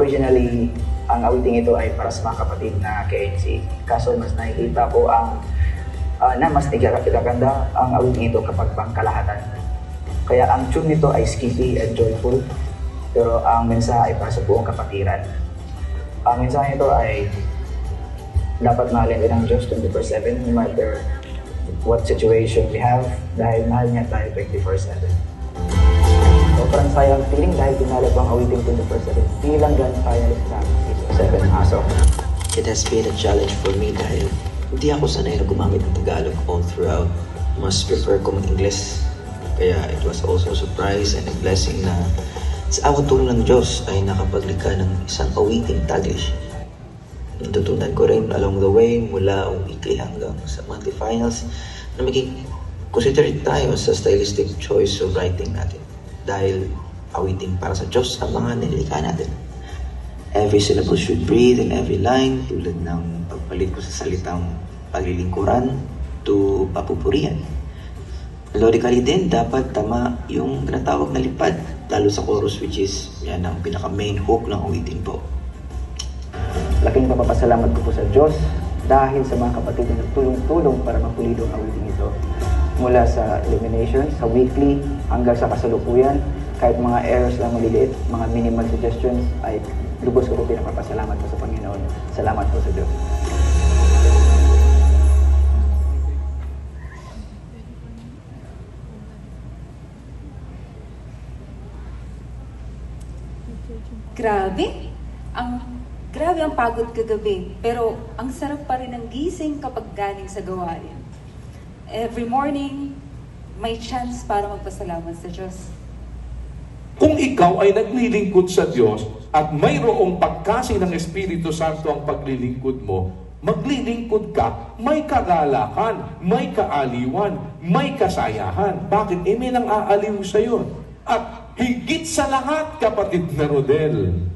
originally, ang awiting ito ay para sa mga kapatid na KNC. Kaso mas nakikita ko na mas ikaganda ang awiting ito kapag pangkalahatan. Kaya ang tune nito ay skiffy and joyful, pero ang mensahe ay para sa buong kapatiran. Ang mensahe nito ay dapat mahalin din ang Diyos 24/7 no matter what situation we have, dahil mahal niya tayo 24/7. Sobrang sayang feeling dahil dinala ko ang awiting 24/7. Bilang grand finalist na 7 aso. It has been a challenge for me dahil hindi ako sanay na gumamit ng Tagalog all throughout. Mas prefer ko mag-English. Kaya it was also a surprise and a blessing na sa awang tulong ng Diyos ay nakapaglikha ng isang awiting Taglish. Natutunan ko rin along the way mula weekly hanggang sa monthly finals na maging considerate tayo sa stylistic choice of writing natin. Dahil awiting para sa Diyos ang mga nilikha natin. Every syllable should breathe in every line, tulad ng pagpalit ko sa salitang paglilingkuran to papupurian. Logically din, dapat tama yung tinatawag na lipad, lalo sa chorus, which is yan ang pinaka-main hook ng awiting po. Laking papapasalamat ko po sa Diyos dahil sa mga kapatid na nagtulong-tulong para mapulido ang awiting ito. Mula sa elimination, sa weekly, hanggang sa kasalukuyan, kahit mga errors lang maliliit, mga minimal suggestions, ay lubos ko po pinapapasalamat po sa Panginoon. Salamat po sa Diyos. Grabe ang pagod kagabi, pero ang sarap pa rin ng gising kapag galing sa gawain. Every morning, may chance para magpasalamat sa Diyos. Kung ikaw ay naglilingkod sa Diyos at mayroong pagkasi ng Espiritu Santo ang paglilingkod mo, maglilingkod ka, may kagalakan, may kaaliwan, may kasayahan. Bakit? May nang aaliw sa iyo. At higit sa lahat, kapatid na Rodel,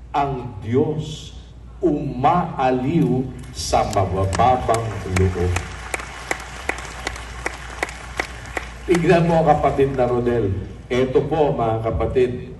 ang Diyos umaaliw sa mabababang loob. Tignan mo, kapatid na Rodel. Ito po, mga kapatid,